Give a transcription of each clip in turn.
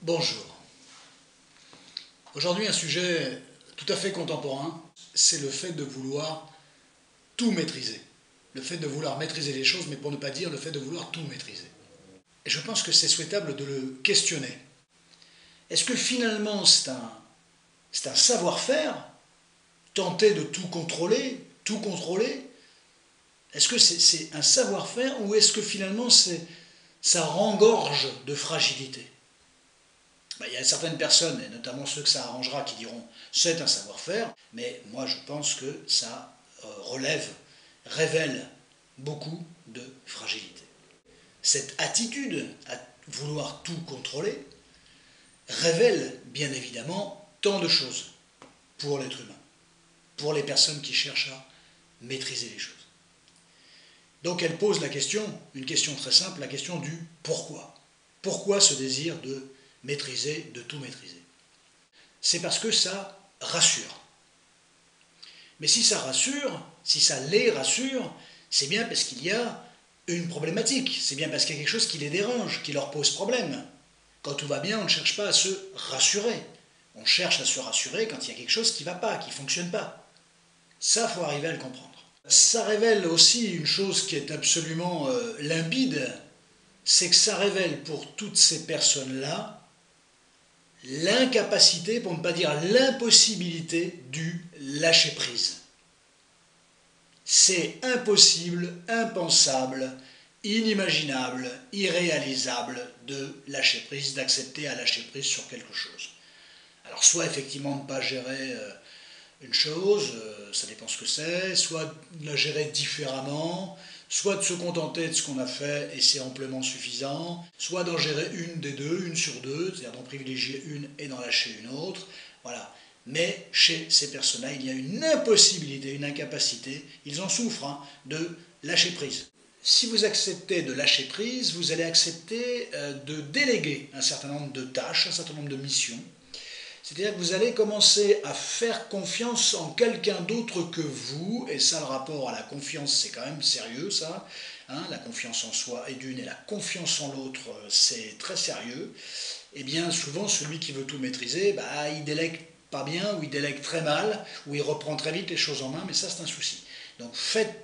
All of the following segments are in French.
Bonjour. Aujourd'hui, un sujet tout à fait contemporain, c'est le fait de vouloir tout maîtriser. Le fait de vouloir maîtriser les choses, mais pour ne pas dire le fait de vouloir tout maîtriser. Et je pense que c'est souhaitable de le questionner. Est-ce que finalement c'est un savoir-faire, tenter de tout contrôler, tout contrôler? Est-ce que c'est un savoir-faire ou est-ce que finalement ça rengorge de fragilité? Il y a certaines personnes, et notamment ceux que ça arrangera, qui diront c'est un savoir-faire, mais moi je pense que ça révèle beaucoup de fragilité. Cette attitude à vouloir tout contrôler révèle bien évidemment tant de choses pour l'être humain, pour les personnes qui cherchent à maîtriser les choses. Donc elle pose la question, une question très simple, la question du pourquoi. Pourquoi ce désir de maîtriser, de tout maîtriser? C'est parce que ça rassure. Mais si ça rassure, si ça les rassure, c'est bien parce qu'il y a une problématique, c'est bien parce qu'il y a quelque chose qui les dérange, qui leur pose problème. Quand tout va bien, on ne cherche pas à se rassurer. On cherche à se rassurer quand il y a quelque chose qui ne va pas, qui ne fonctionne pas. Ça, il faut arriver à le comprendre. Ça révèle aussi une chose qui est absolument limpide, c'est que ça révèle pour toutes ces personnes-là l'incapacité, pour ne pas dire l'impossibilité du lâcher-prise. C'est impossible, impensable, inimaginable, irréalisable de lâcher prise, d'accepter à lâcher prise sur quelque chose. Alors soit effectivement ne pas gérer une chose, ça dépend ce que c'est, soit de la gérer différemment, soit de se contenter de ce qu'on a fait et c'est amplement suffisant, soit d'en gérer une des deux, une sur deux, c'est-à-dire d'en privilégier une et d'en lâcher une autre, voilà. Mais chez ces personnes-là, il y a une impossibilité, une incapacité, ils en souffrent, de lâcher prise. Si vous acceptez de lâcher prise, vous allez accepter de déléguer un certain nombre de tâches, un certain nombre de missions. C'est-à-dire que vous allez commencer à faire confiance en quelqu'un d'autre que vous, et ça, le rapport à la confiance, c'est quand même sérieux, ça. Hein, la confiance en soi est d'une, et la confiance en l'autre, c'est très sérieux. Et bien souvent, celui qui veut tout maîtriser, il délègue pas bien, ou il délègue très mal, ou il reprend très vite les choses en main, mais ça c'est un souci. Donc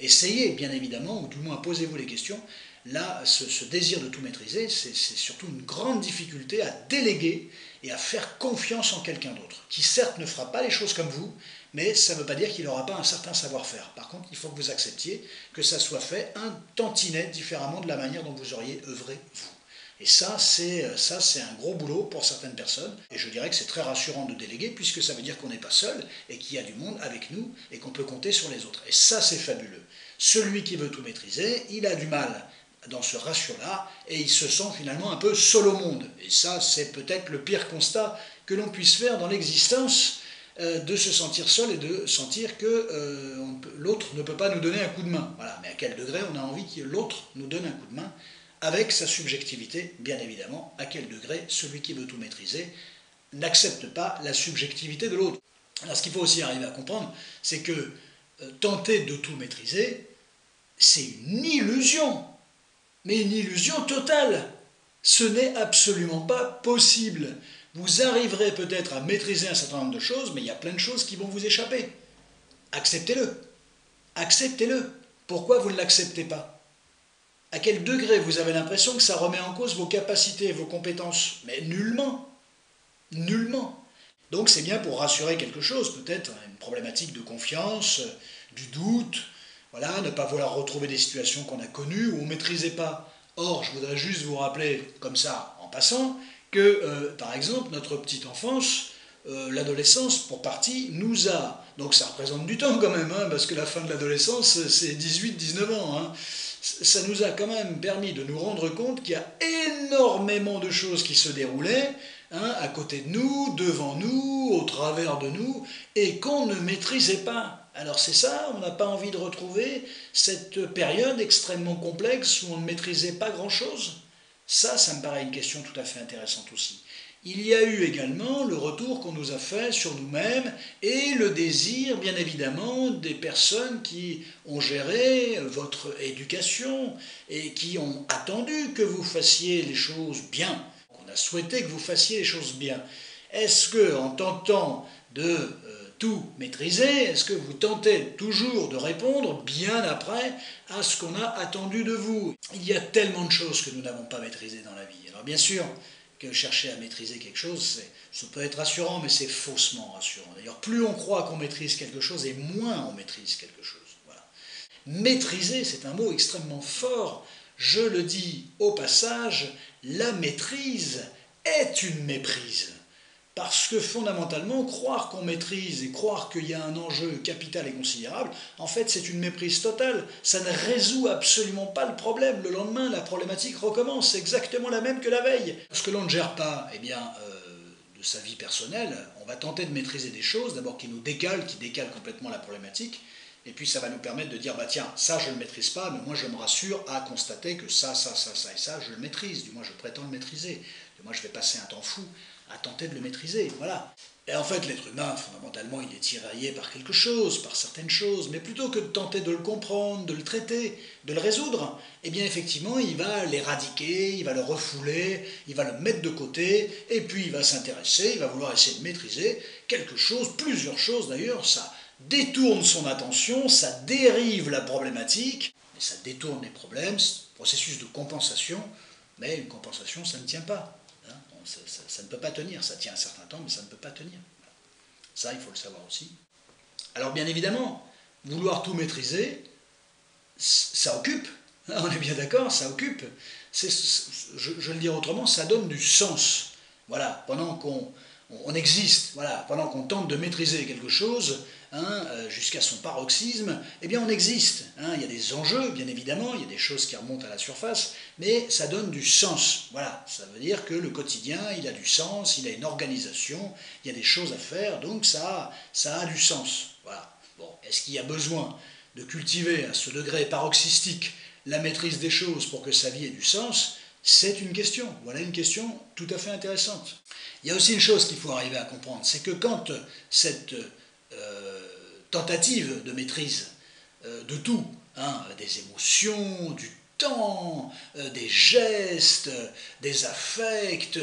essayez bien évidemment, ou du moins posez-vous les questions. Là, ce désir de tout maîtriser, c'est surtout une grande difficulté à déléguer et à faire confiance en quelqu'un d'autre, qui certes ne fera pas les choses comme vous, mais ça ne veut pas dire qu'il n'aura pas un certain savoir-faire. Par contre, il faut que vous acceptiez que ça soit fait un tantinet différemment de la manière dont vous auriez œuvré vous. Et ça, c'est un gros boulot pour certaines personnes. Et je dirais que c'est très rassurant de déléguer, puisque ça veut dire qu'on n'est pas seul, et qu'il y a du monde avec nous, et qu'on peut compter sur les autres. Et ça, c'est fabuleux. Celui qui veut tout maîtriser, il a du mal dans ce ratio-là, et il se sent finalement un peu seul au monde. Et ça, c'est peut-être le pire constat que l'on puisse faire dans l'existence, de se sentir seul et de sentir que l'autre ne peut pas nous donner un coup de main. Voilà. Mais à quel degré on a envie que l'autre nous donne un coup de main? Avec sa subjectivité, bien évidemment, à quel degré celui qui veut tout maîtriser n'accepte pas la subjectivité de l'autre. Alors ce qu'il faut aussi arriver à comprendre, c'est que tenter de tout maîtriser, c'est une illusion, mais une illusion totale. Ce n'est absolument pas possible. Vous arriverez peut-être à maîtriser un certain nombre de choses, mais il y a plein de choses qui vont vous échapper. Acceptez-le. Acceptez-le. Pourquoi vous ne l'acceptez pas? À quel degré vous avez l'impression que ça remet en cause vos capacités, vos compétences? Mais nullement. Nullement. Donc c'est bien pour rassurer quelque chose, peut-être une problématique de confiance, du doute, voilà, ne pas vouloir retrouver des situations qu'on a connues ou on ne maîtrisait pas. Or, je voudrais juste vous rappeler, comme ça, en passant, que, par exemple, notre petite enfance, l'adolescence, pour partie, nous a... Donc ça représente du temps quand même, hein, parce que la fin de l'adolescence, c'est 18-19 ans, hein. Ça nous a quand même permis de nous rendre compte qu'il y a énormément de choses qui se déroulaient, hein, à côté de nous, devant nous, au travers de nous, et qu'on ne maîtrisait pas. Alors c'est ça, on n'a pas envie de retrouver cette période extrêmement complexe où on ne maîtrisait pas grand-chose. Ça me paraît une question tout à fait intéressante aussi. Il y a eu également le retour qu'on nous a fait sur nous-mêmes et le désir, bien évidemment, des personnes qui ont géré votre éducation et qui ont attendu que vous fassiez les choses bien. On va souhaiter que vous fassiez les choses bien. Est-ce que, en tentant de tout maîtriser, est-ce que vous tentez toujours de répondre bien après à ce qu'on a attendu de vous? Il y a tellement de choses que nous n'avons pas maîtrisées dans la vie. Alors bien sûr que chercher à maîtriser quelque chose, ça peut être rassurant, mais c'est faussement rassurant. D'ailleurs, plus on croit qu'on maîtrise quelque chose, et moins on maîtrise quelque chose. Voilà. Maîtriser, c'est un mot extrêmement fort. Je le dis au passage, la maîtrise est une méprise. Parce que fondamentalement, croire qu'on maîtrise et croire qu'il y a un enjeu capital et considérable, en fait c'est une méprise totale. Ça ne résout absolument pas le problème. Le lendemain, la problématique recommence, c'est exactement la même que la veille. Ce que l'on ne gère pas, eh bien, de sa vie personnelle, on va tenter de maîtriser des choses, d'abord qui nous décalent, qui décalent complètement la problématique, et puis ça va nous permettre de dire, bah tiens, ça je ne le maîtrise pas, mais moi je me rassure à constater que ça et ça, je le maîtrise, du moins je prétends le maîtriser. Du moins je vais passer un temps fou à tenter de le maîtriser, voilà. Et en fait, l'être humain, fondamentalement, il est tiraillé par quelque chose, par certaines choses, mais plutôt que de tenter de le comprendre, de le traiter, de le résoudre, eh bien effectivement, il va l'éradiquer, il va le refouler, il va le mettre de côté, et puis il va s'intéresser, il va vouloir essayer de maîtriser quelque chose, plusieurs choses d'ailleurs, ça détourne son attention, ça dérive la problématique, et ça détourne les problèmes, c'est un processus de compensation, mais une compensation, ça ne tient pas. Ça ne peut pas tenir, ça tient un certain temps, mais ça ne peut pas tenir. Ça, il faut le savoir aussi. Alors bien évidemment, vouloir tout maîtriser, ça occupe, on est bien d'accord, ça occupe. Je le dis autrement, ça donne du sens. Voilà, pendant qu'on existe, voilà, pendant qu'on tente de maîtriser quelque chose, jusqu'à son paroxysme, eh bien on existe. Il y a des enjeux, bien évidemment, il y a des choses qui remontent à la surface, mais ça donne du sens. Voilà, ça veut dire que le quotidien, il a du sens, il a une organisation, il y a des choses à faire, donc ça a du sens. Voilà. Bon, est-ce qu'il y a besoin de cultiver à ce degré paroxystique la maîtrise des choses pour que sa vie ait du sens? C'est une question. Voilà une question tout à fait intéressante. Il y a aussi une chose qu'il faut arriver à comprendre, c'est que quand cette tentative de maîtrise de tout, des émotions, du temps, des gestes, des affects,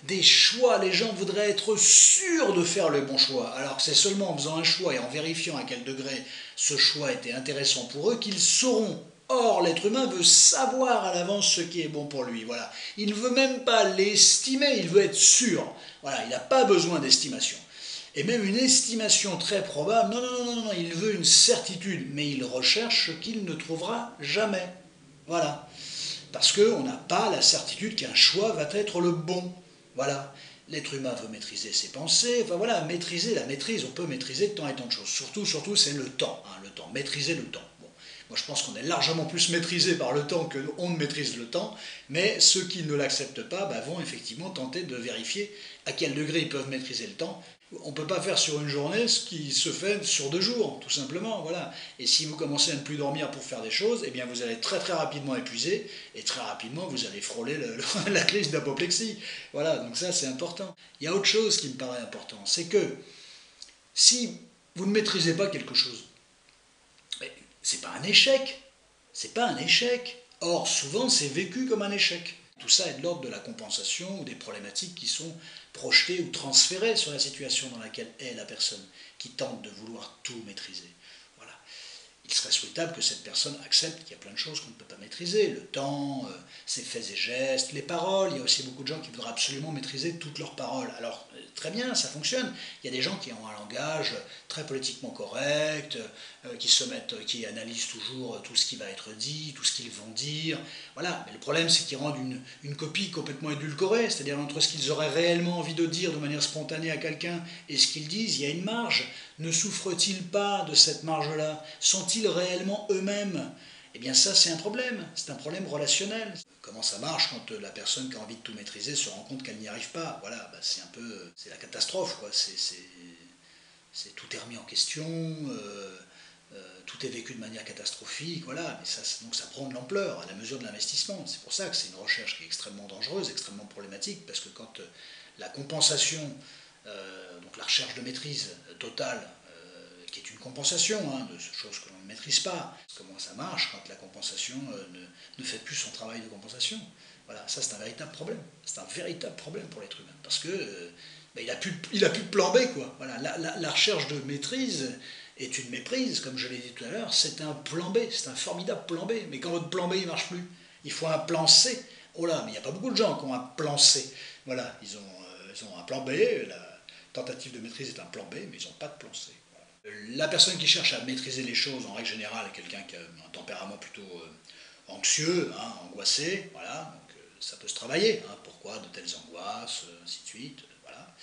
des choix, les gens voudraient être sûrs de faire le bon choix, alors que c'est seulement en faisant un choix et en vérifiant à quel degré ce choix était intéressant pour eux qu'ils sauront. Or, l'être humain veut savoir à l'avance ce qui est bon pour lui. Voilà. Il ne veut même pas l'estimer, il veut être sûr. Voilà, il n'a pas besoin d'estimation. Et même une estimation très probable, non, il veut une certitude, mais il recherche ce qu'il ne trouvera jamais. Voilà. Parce qu'on n'a pas la certitude qu'un choix va être le bon. Voilà. L'être humain veut maîtriser ses pensées, enfin voilà, maîtriser la maîtrise, on peut maîtriser de temps et tant de choses. Surtout, c'est le temps, maîtriser le temps. Moi, je pense qu'on est largement plus maîtrisé par le temps qu'on ne maîtrise le temps, mais ceux qui ne l'acceptent pas vont effectivement tenter de vérifier à quel degré ils peuvent maîtriser le temps. On ne peut pas faire sur une journée ce qui se fait sur 2 jours, tout simplement, voilà. Et si vous commencez à ne plus dormir pour faire des choses, eh bien vous allez très très rapidement épuiser, et très rapidement vous allez frôler la crise d'apoplexie. Voilà, donc ça c'est important. Il y a autre chose qui me paraît important, c'est que si vous ne maîtrisez pas quelque chose, c'est pas un échec, c'est pas un échec. Or, souvent, c'est vécu comme un échec. Tout ça est de l'ordre de la compensation ou des problématiques qui sont projetées ou transférées sur la situation dans laquelle est la personne qui tente de vouloir tout maîtriser. Voilà. Il serait souhaitable que cette personne accepte qu'il y a plein de choses qu'on ne peut pas maîtriser, le temps, ses faits et gestes, les paroles. Il y a aussi beaucoup de gens qui voudraient absolument maîtriser toutes leurs paroles. Alors, très bien, ça fonctionne. Il y a des gens qui ont un langage très politiquement correct, qui analysent toujours tout ce qui va être dit, tout ce qu'ils vont dire. Voilà, mais le problème c'est qu'ils rendent une copie complètement édulcorée, c'est-à-dire entre ce qu'ils auraient réellement envie de dire de manière spontanée à quelqu'un et ce qu'ils disent, il y a une marge. Ne souffrent-ils pas de cette marge-là? Sont-ils réellement eux-mêmes? Eh bien ça c'est un problème relationnel. Comment ça marche quand la personne qui a envie de tout maîtriser se rend compte qu'elle n'y arrive pas? Voilà, c'est la catastrophe, quoi. Tout est remis en question, tout est vécu de manière catastrophique, voilà, mais donc ça prend de l'ampleur à la mesure de l'investissement. C'est pour ça que c'est une recherche qui est extrêmement dangereuse, extrêmement problématique, parce que quand la compensation, donc la recherche de maîtrise totale, qui est une compensation de choses que l'on ne maîtrise pas, comment ça marche quand la compensation ne fait plus son travail de compensation? Voilà, ça c'est un véritable problème. C'est un véritable problème pour l'être humain. Parce que il a plus de plan B, quoi. Voilà, la recherche de maîtrise est une méprise, comme je l'ai dit tout à l'heure, c'est un plan B, c'est un formidable plan B. Mais quand votre plan B il marche plus, il faut un plan C. Oh là, mais il n'y a pas beaucoup de gens qui ont un plan C. Voilà, ils ont un plan B, la tentative de maîtrise est un plan B, mais ils n'ont pas de plan C. La personne qui cherche à maîtriser les choses, en règle générale, est quelqu'un qui a un tempérament plutôt anxieux, hein, angoissé, voilà, donc ça peut se travailler, hein, pourquoi de telles angoisses, ainsi de suite, voilà.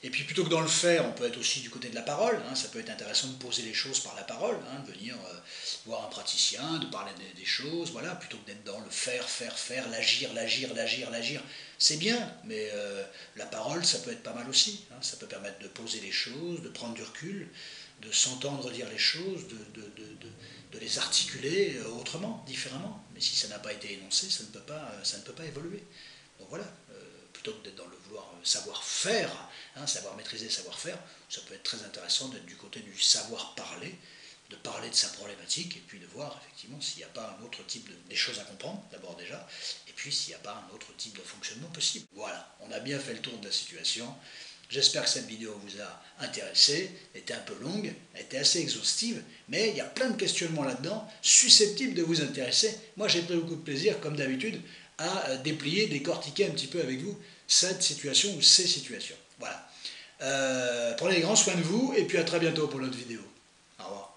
Et puis plutôt que dans le faire, on peut être aussi du côté de la parole, hein, ça peut être intéressant de poser les choses par la parole, hein, de venir voir un praticien, de parler des choses, voilà, plutôt que d'être dans le faire, l'agir, c'est bien, mais la parole, ça peut être pas mal aussi, hein, ça peut permettre de poser les choses, de prendre du recul, de s'entendre dire les choses, de les articuler autrement, différemment. Mais si ça n'a pas été énoncé, ça ne peut pas évoluer. Donc voilà, plutôt que d'être dans le vouloir savoir-faire, hein, savoir maîtriser, savoir-faire, ça peut être très intéressant d'être du côté du savoir-parler, de parler de sa problématique, et puis de voir effectivement s'il n'y a pas un autre type des choses à comprendre, d'abord déjà, et puis s'il n'y a pas un autre type de fonctionnement possible. Voilà, on a bien fait le tour de la situation. J'espère que cette vidéo vous a intéressé, elle était un peu longue, elle était assez exhaustive, mais il y a plein de questionnements là-dedans, susceptibles de vous intéresser. Moi j'ai pris beaucoup de plaisir, comme d'habitude, à déplier, décortiquer un petit peu avec vous cette situation ou ces situations. Voilà. Prenez grand soin de vous, et puis à très bientôt pour notre vidéo. Au revoir.